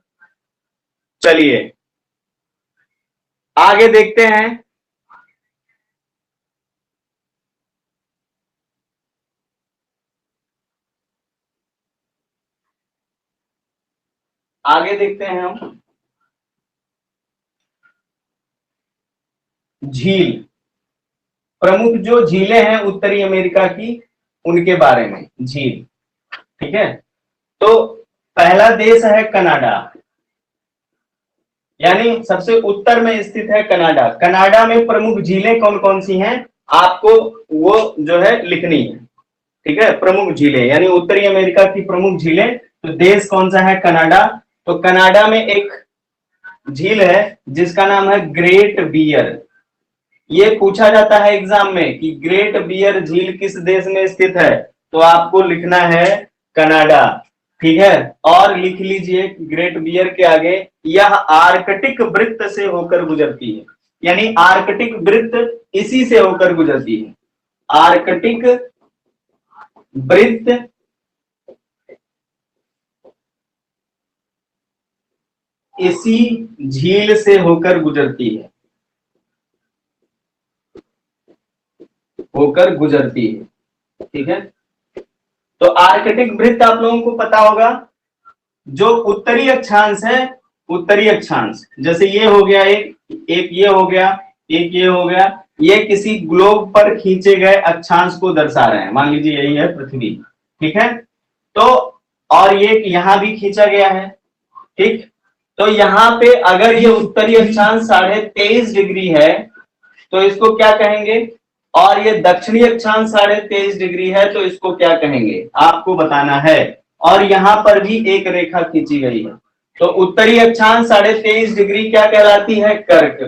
चलिए आगे देखते हैं। आगे देखते हैं हम झील, प्रमुख जो झीलें हैं उत्तरी अमेरिका की, उनके बारे में झील। ठीक है, तो पहला देश है कनाडा, यानी सबसे उत्तर में स्थित है कनाडा। कनाडा में प्रमुख झीलें कौन कौन सी हैं, आपको वो जो है लिखनी है। ठीक है, प्रमुख झीलें यानी उत्तरी अमेरिका की प्रमुख झीलें। तो देश कौन सा है, कनाडा। तो कनाडा में एक झील है जिसका नाम है ग्रेट बियर। ये पूछा जाता है एग्जाम में कि ग्रेट बियर झील किस देश में स्थित है, तो आपको लिखना है कनाडा। ठीक है, और लिख लीजिए ग्रेट बियर के आगे यह आर्कटिक वृत्त से होकर गुजरती है, यानी आर्कटिक वृत्त इसी से होकर गुजरती है। आर्कटिक वृत्त इसी झील से होकर गुजरती है, होकर गुजरती है। ठीक है, तो आर्कटिक वृत्त आप लोगों को पता होगा, जो उत्तरी अक्षांश है, उत्तरी अक्षांश, जैसे ये हो गया एक ये हो गया, एक ये हो गया, ये किसी ग्लोब पर खींचे गए अक्षांश को दर्शा रहे हैं। मान लीजिए यही है पृथ्वी। ठीक है, तो और ये यहां भी खींचा गया है। ठीक, तो यहाँ पे अगर ये उत्तरी अक्षांश 23.5 डिग्री है तो इसको क्या कहेंगे, और ये दक्षिणी अक्षांश 23.5 डिग्री है तो इसको क्या कहेंगे, आपको बताना है। और यहाँ पर भी एक रेखा खींची गई है, तो उत्तरी अक्षांश 23.5 डिग्री क्या कहलाती है, कर्क।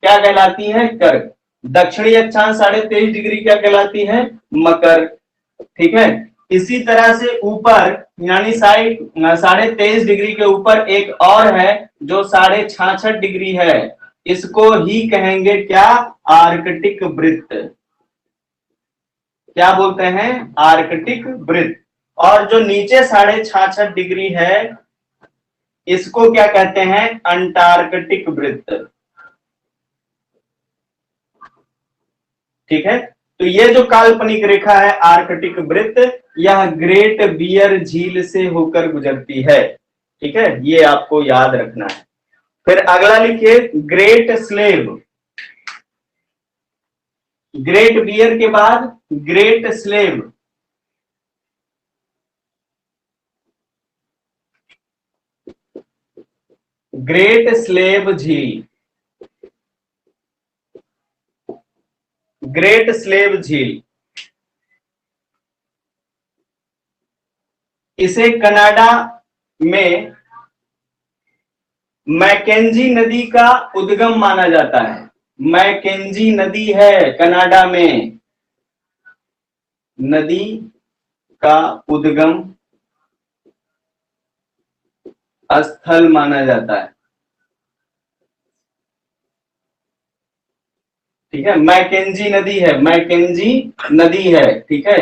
क्या कहलाती है, कर्क। दक्षिणी अक्षांश 23.5 डिग्री क्या कहलाती है, मकर। ठीक है, इसी तरह से ऊपर यानी 23.5 डिग्री के ऊपर एक और है जो 66.5 डिग्री है, इसको ही कहेंगे क्या? आर्कटिक वृत्त। क्या बोलते हैं? आर्कटिक वृत्त। और जो नीचे 66.5 डिग्री है इसको क्या कहते हैं? अंटार्कटिक वृत्त। ठीक है, तो ये जो काल्पनिक रेखा है आर्कटिक वृत्त, यह ग्रेट बियर झील से होकर गुजरती है। ठीक है, ये आपको याद रखना है। फिर अगला लिखिए ग्रेट स्लेव। ग्रेट बियर के बाद ग्रेट स्लेव। ग्रेट स्लेव झील। ग्रेट स्लेव झील, इसे कनाडा में मैकेंजी नदी का उद्गम माना जाता है। मैकेंजी नदी है कनाडा में, नदी का उद्गम स्थल माना जाता है। ठीक है, मैकेंजी नदी है, मैकेंजी नदी है। ठीक है,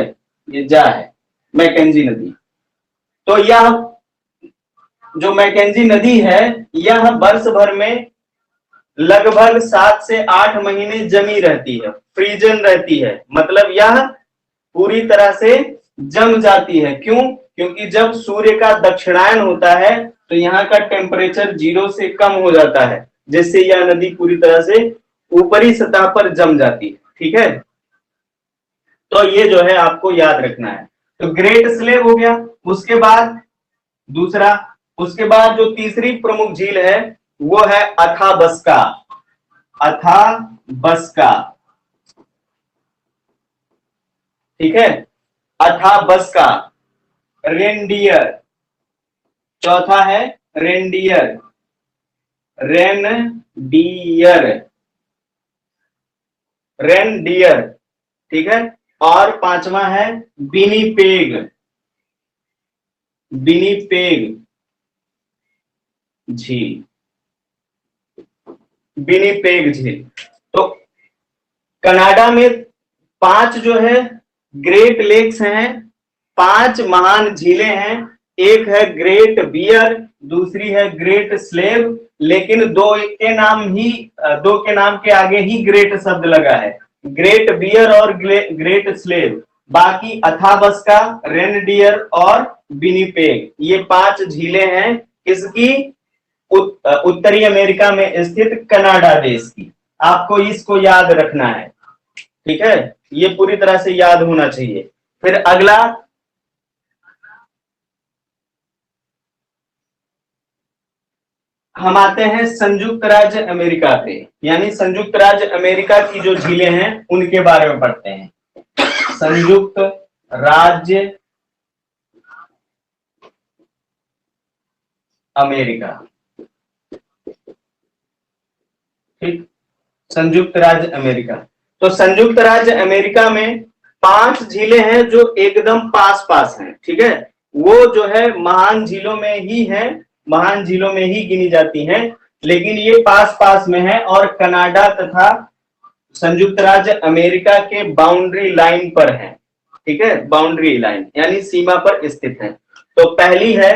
ये जा है मैकेंजी नदी। तो यह जो मैकेंजी नदी है यह वर्ष भर में लगभग 7 से 8 महीने जमी रहती है, फ्रीजन रहती है। मतलब यह पूरी तरह से जम जाती है। क्यों? क्योंकि जब सूर्य का दक्षिणायन होता है तो यहाँ का टेम्परेचर 0 से कम हो जाता है, जिससे यह नदी पूरी तरह से ऊपरी सतह पर जम जाती है। ठीक है, तो ये जो है आपको याद रखना है। तो ग्रेट स्लेव हो गया। उसके बाद दूसरा, उसके बाद जो तीसरी प्रमुख झील है वो है अथाबस्का। अथाबस्का। ठीक है, अथाबस्का। रेनडियर। चौथा है रेनडियर। रेनडियर। रेनडियर। ठीक है, और पांचवा है विनिपेग। विनिपेग झील। विनिपेग झील। तो कनाडा में 5 जो है ग्रेट लेक्स हैं, 5 महान झीलें हैं। एक है ग्रेट बियर, दूसरी है ग्रेट स्लेव, लेकिन दो के नाम के आगे ही ग्रेट शब्द लगा है, ग्रेट बियर और ग्रेट स्लेव। बाकी अथाबस्का, रेनडियर और विनिपेग, ये 5 झीलें हैं किसकी? उत्तरी अमेरिका में स्थित कनाडा देश की। आपको इसको याद रखना है। ठीक है, ये पूरी तरह से याद होना चाहिए। फिर अगला हम आते हैं संयुक्त राज्य अमेरिका पे, यानी संयुक्त राज्य अमेरिका की जो झीलें हैं उनके बारे में पढ़ते हैं। संयुक्त राज्य अमेरिका। ठीक, संयुक्त राज्य अमेरिका। तो संयुक्त राज्य अमेरिका में 5 झीलें हैं जो एकदम पास पास हैं। ठीक है, वो जो है महान झीलों में ही है, महान झीलों में ही गिनी जाती हैं, लेकिन ये पास पास में है और कनाडा तथा संयुक्त राज्य अमेरिका के बाउंड्री लाइन पर है। ठीक है, बाउंड्री लाइन यानी सीमा पर स्थित है। तो पहली है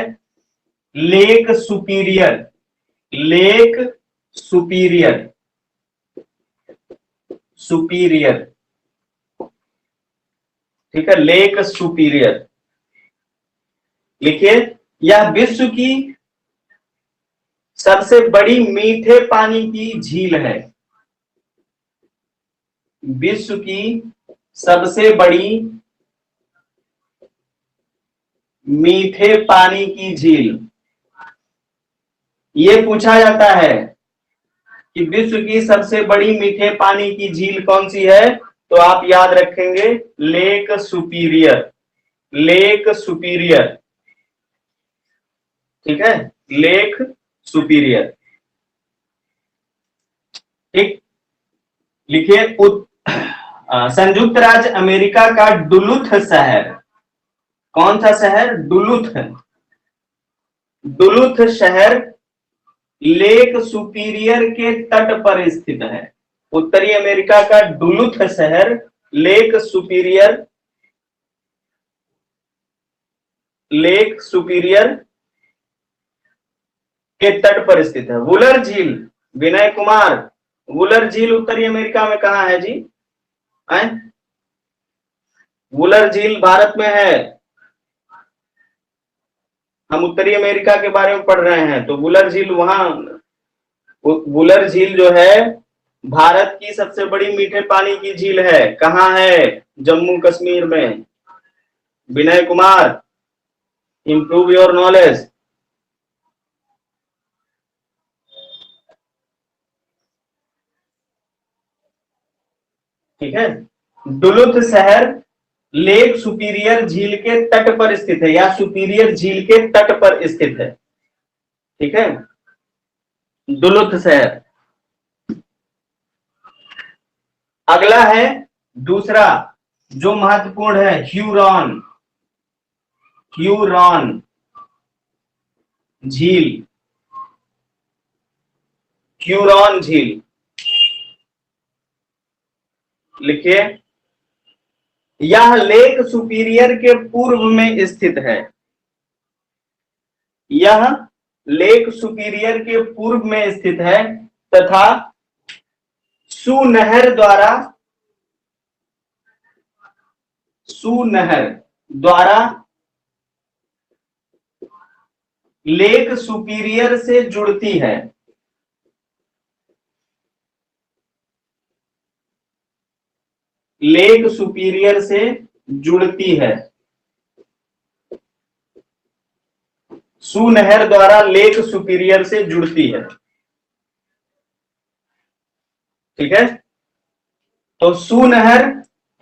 lake superior. Lake superior. Superior. ठीक है, लेक सुपीरियर लिखिए। यह विश्व की सबसे बड़ी मीठे पानी की झील है। विश्व की सबसे बड़ी मीठे पानी की झील। ये पूछा जाता है कि विश्व की सबसे बड़ी मीठे पानी की झील कौन सी है, तो आप याद रखेंगे लेक सुपीरियर। Lake superior. ठीक है, लेक सुपीरियर। ठीक, लिखिए संयुक्त राज्य अमेरिका का डुलुथ शहर। कौन सा शहर? डुलुथ है। डुलुथ शहर लेक सुपीरियर के तट पर स्थित है। उत्तरी अमेरिका का डुलुथ शहर लेक सुपीरियर के तट पर स्थित है। वुलर झील, विनय कुमार, वुलर झील उत्तरी अमेरिका में कहां है जी? वुलर झील भारत में है। हम उत्तरी अमेरिका के बारे में पढ़ रहे हैं, तो वुलर झील वहां, वुलर झील जो है भारत की सबसे बड़ी मीठे पानी की झील है। कहां है? जम्मू कश्मीर में। Vinay Kumar, improve your knowledge. ठीक है, डुलुथ शहर लेक सुपीरियर झील के तट पर स्थित है, या सुपीरियर झील के तट पर स्थित है। ठीक है, डुलुथ शहर। अगला है दूसरा जो महत्वपूर्ण है, ह्यूरॉन। ह्यूरॉन झील, ह्यूरॉन झील लिखिए। यह लेक सुपीरियर के पूर्व में स्थित है। यह लेक सुपीरियर के पूर्व में स्थित है तथा सू नहर द्वारा लेक सुपीरियर से जुड़ती है। लेक सुपीरियर से जुड़ती है। सू नहर द्वारा लेक सुपीरियर से जुड़ती है। ठीक है, तो सू नहर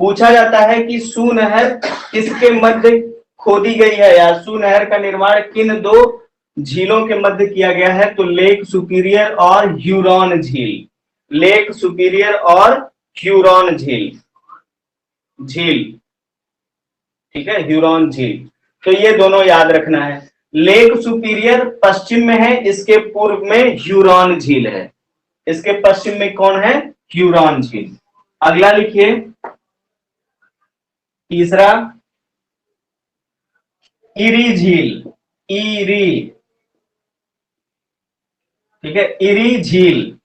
पूछा जाता है कि सू नहर किसके मध्य खोदी गई है, या सू नहर का निर्माण किन दो झीलों के मध्य किया गया है? तो लेक सुपीरियर और ह्यूरॉन झील। लेक सुपीरियर और ह्यूरॉन झील। ठीक है, ह्यूरॉन झील। तो ये दोनों याद रखना है। लेक सुपीरियर पश्चिम में है, इसके पूर्व में ह्यूरॉन झील है। इसके पश्चिम में कौन है? ह्यूरॉन झील। अगला लिखिए, तीसरा इरी झील। इरी, ठीक है, इरी झील।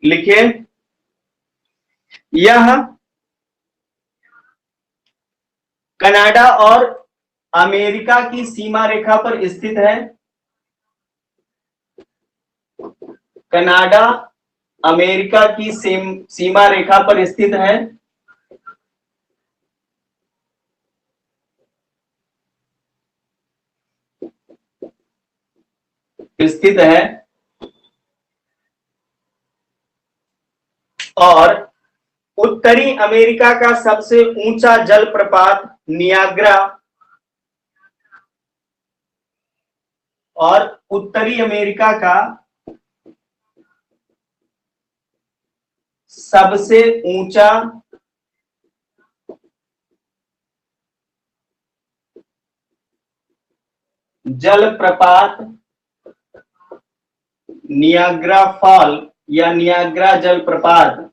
लिखिए, यह कनाडा और अमेरिका की सीमा रेखा पर स्थित है। कनाडा अमेरिका की सीमा रेखा पर स्थित है। स्थित है और उत्तरी अमेरिका का सबसे ऊंचा जलप्रपात नियाग्रा, और उत्तरी अमेरिका का सबसे ऊंचा जलप्रपात नियाग्रा फॉल या नियाग्रा जलप्रपात।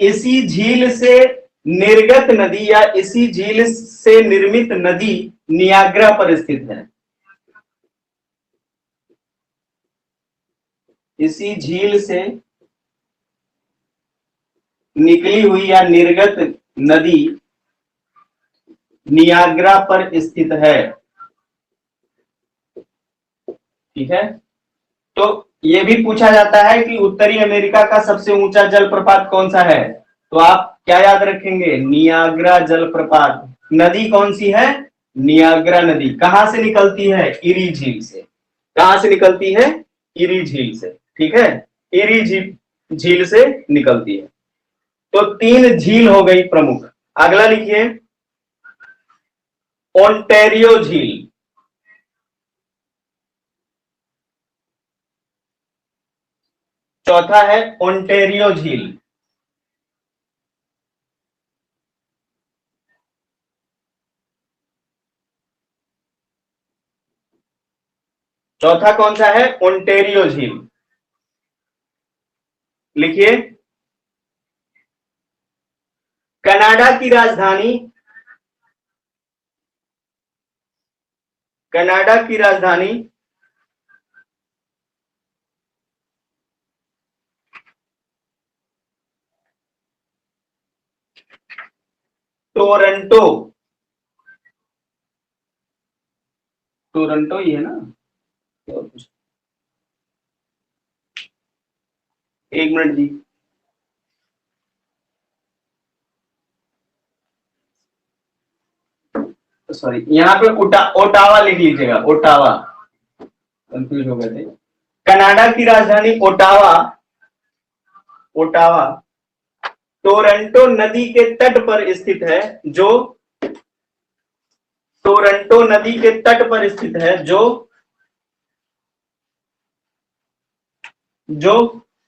इसी झील से निर्गत नदी या इसी झील से निर्मित नदी नियाग्रा पर स्थित है। इसी झील से निकली हुई या निर्गत नदी नियाग्रा पर स्थित है। ठीक है, तो यह भी पूछा जाता है कि उत्तरी अमेरिका का सबसे ऊंचा जलप्रपात कौन सा है? तो आप क्या याद रखेंगे? नियाग्रा जलप्रपात। नदी कौन सी है? नियाग्रा नदी। कहां से निकलती है? इरी झील से। कहां से निकलती है? इरी झील से। ठीक है, इरी झील से निकलती है। तो 3 झील हो गई प्रमुख। अगला लिखिए, ओंटेरियो झील। चौथा है ओंटेरियो झील। चौथा कौन सा है? ओंटेरियो झील। लिखिए, कनाडा की राजधानी, कनाडा की राजधानी टोरंटो, टोरंटो ही है ना? एक मिनट जी, सॉरी, यहाँ पे ओटावा लिख लीजिएगा, ओटावा, कंफ्यूज हो गए थे। कनाडा की राजधानी ओटावा, ओटावा टोरंटो नदी के तट पर स्थित है, जो टोरंटो नदी के तट पर स्थित है, जो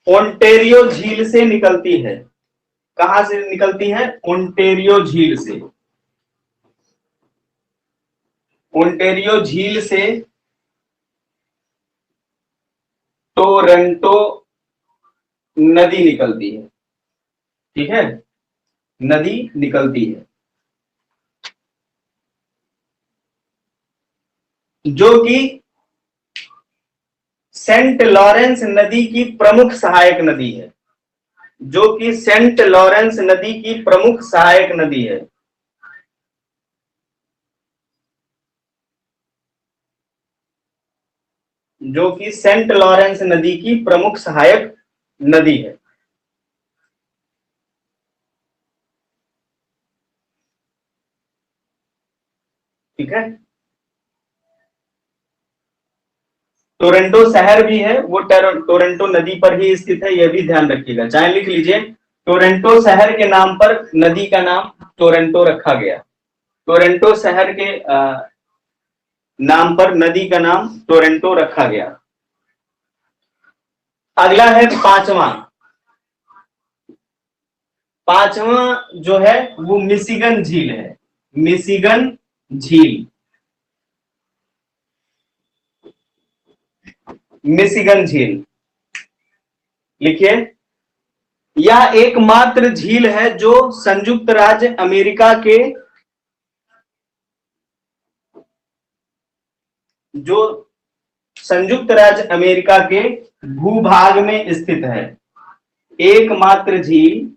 ओंटेरियो झील से निकलती है। कहां से निकलती है? ओंटेरियो झील से। ओंटेरियो झील से टोरंटो नदी निकलती है, ठीक है, नदी निकलती है, जो कि सेंट लॉरेंस नदी की प्रमुख सहायक नदी है, जो कि सेंट लॉरेंस नदी की प्रमुख सहायक नदी है। जो कि सेंट लॉरेंस नदी की प्रमुख सहायक नदी है। ठीक है, टोरंटो शहर भी है, वो टोरंटो नदी पर ही स्थित है, यह भी ध्यान रखिएगा। चाहे लिख लीजिए, टोरंटो शहर के नाम पर नदी का नाम टोरंटो रखा गया। टोरंटो शहर के नाम पर नदी का नाम टोरंटो रखा गया। अगला है पांचवा। पांचवा जो है वो मिशिगन झील है, मिशिगन झील, मिशिगन झील। लिखिए, यह एकमात्र झील है जो संयुक्त राज्य अमेरिका के, जो संयुक्त राज्य अमेरिका के भूभाग में स्थित है। एकमात्र झील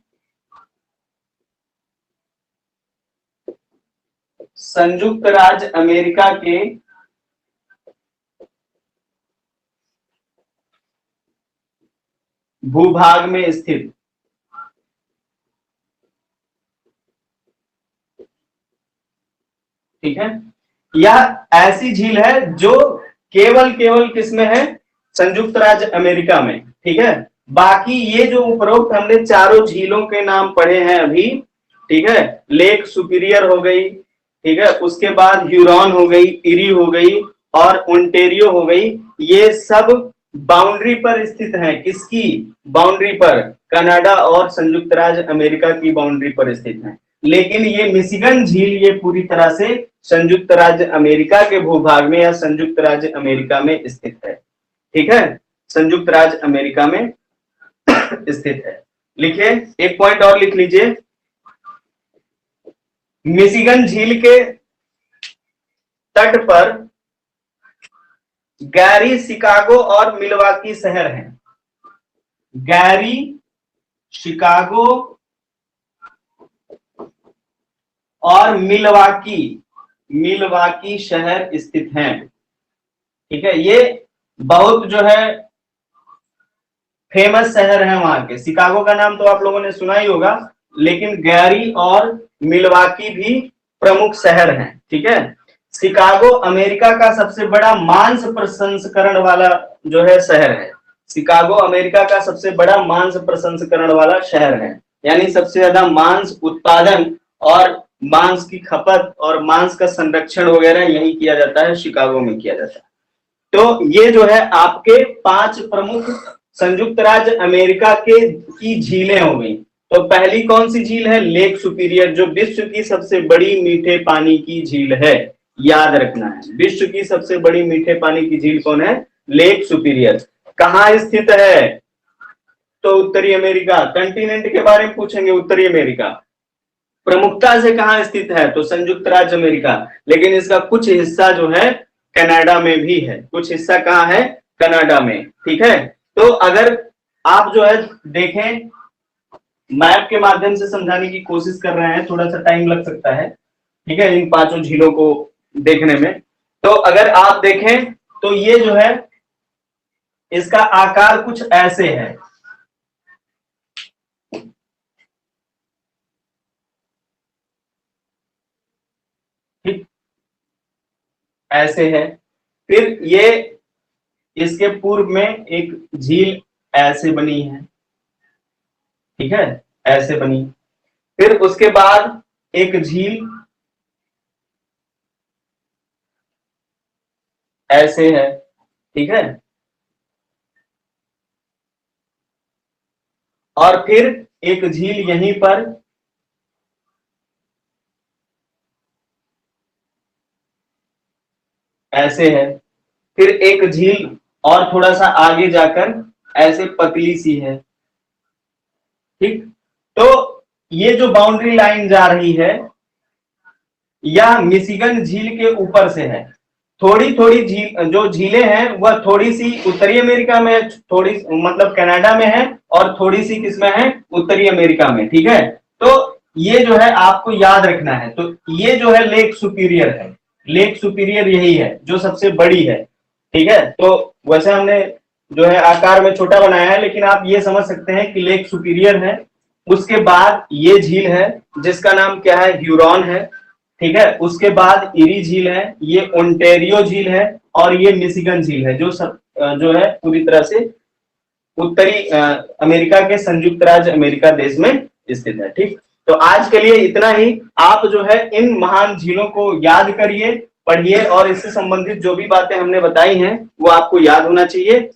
संयुक्त राज्य अमेरिका के भूभाग में स्थित। ठीक है, यह ऐसी झील है जो केवल किसमें है? संयुक्त राज्य अमेरिका में। ठीक है, बाकी ये जो उपरोक्त हमने चारों झीलों के नाम पढ़े हैं अभी, ठीक है, लेक सुपीरियर हो गई, ठीक है, उसके बाद ह्यूरॉन हो गई, इरी हो गई और ओंटेरियो हो गई, ये सब बाउंड्री पर स्थित हैं। किसकी बाउंड्री पर? कनाडा और संयुक्त राज्य अमेरिका की बाउंड्री पर स्थित हैं। लेकिन ये मिशिगन झील ये पूरी तरह से संयुक्त राज्य अमेरिका के भूभाग में या संयुक्त राज्य अमेरिका में स्थित है। ठीक है, संयुक्त राज्य अमेरिका में स्थित है। लिखिए, एक पॉइंट और लिख लीजिए, मिशिगन झील के तट पर गैरी, शिकागो और मिलवाकी शहर हैं। गैरी, शिकागो और मिलवाकी, मिलवाकी शहर स्थित हैं। ठीक है, ये बहुत जो है फेमस शहर है वहां के। शिकागो का नाम तो आप लोगों ने सुना ही होगा, लेकिन गैरी और मिलवाकी भी प्रमुख शहर हैं। ठीक है, शिकागो अमेरिका का सबसे बड़ा मांस प्रसंस्करण वाला जो है शहर है। शिकागो अमेरिका का सबसे बड़ा मांस प्रसंस्करण वाला शहर है, यानी सबसे ज्यादा मांस उत्पादन और मांस की खपत और मांस का संरक्षण वगैरह यही किया जाता है, शिकागो में किया जाता है। तो ये जो है आपके 5 प्रमुख संयुक्त राज्य अमेरिका के की झीलें हो गई। तो पहली कौन सी झील है? लेक सुपीरियर, जो विश्व की सबसे बड़ी मीठे पानी की झील है। याद रखना है, विश्व की सबसे बड़ी मीठे पानी की झील कौन है? Lake superior. कहाँ स्थित है? तो उत्तरी अमेरिका। कंटिनेंट के बारे में पूछेंगे, उत्तरी अमेरिका। प्रमुखता से कहाँ स्थित है? तो संयुक्त राज्य अमेरिका। लेकिन इसका कुछ हिस्सा जो है कनाडा में भी है, कुछ हिस्सा कहाँ है? कनाडा में। ठीक है, तो अगर आप जो है देखें, मैप के माध्यम से समझाने की कोशिश कर रहे हैं, थोड़ा सा टाइम लग सकता है, ठीक है, इन पांचों झीलों को देखने में। तो अगर आप देखें तो ये जो है इसका आकार कुछ ऐसे है, ठीक, ऐसे है। फिर ये इसके पूर्व में एक झील ऐसे बनी है, ठीक है, ऐसे बनी। फिर उसके बाद एक झील ऐसे है, ठीक है, और फिर एक झील यहीं पर ऐसे है। फिर एक झील और थोड़ा सा आगे जाकर ऐसे पतली सी है, ठीक। तो ये जो बाउंड्री लाइन जा रही है या मिशिगन झील के ऊपर से है। थोड़ी थोड़ी झील, जो झीलें हैं वह थोड़ी सी उत्तरी अमेरिका में, थोड़ी मतलब कनाडा में है, और थोड़ी सी किसमें है? उत्तरी अमेरिका में, ठीक है। तो ये जो है आपको याद रखना है। तो ये जो है लेक सुपीरियर है, लेक सुपीरियर यही है जो सबसे बड़ी है, ठीक है। तो वैसे हमने जो है आकार में छोटा बनाया है, लेकिन आप ये समझ सकते हैं कि लेक सुपीरियर है। उसके बाद ये झील है जिसका नाम क्या है? ह्यूरॉन है, ठीक है। उसके बाद इरी झील है, ये ओंटेरियो झील है, और ये मिशिगन झील है, जो सब जो है पूरी तरह से उत्तरी अमेरिका के संयुक्त राज्य अमेरिका देश में स्थित है, ठीक। तो आज के लिए इतना ही। आप जो है इन महान झीलों को याद करिए, पढ़िए, और इससे संबंधित जो भी बातें हमने बताई हैं वो आपको याद होना चाहिए।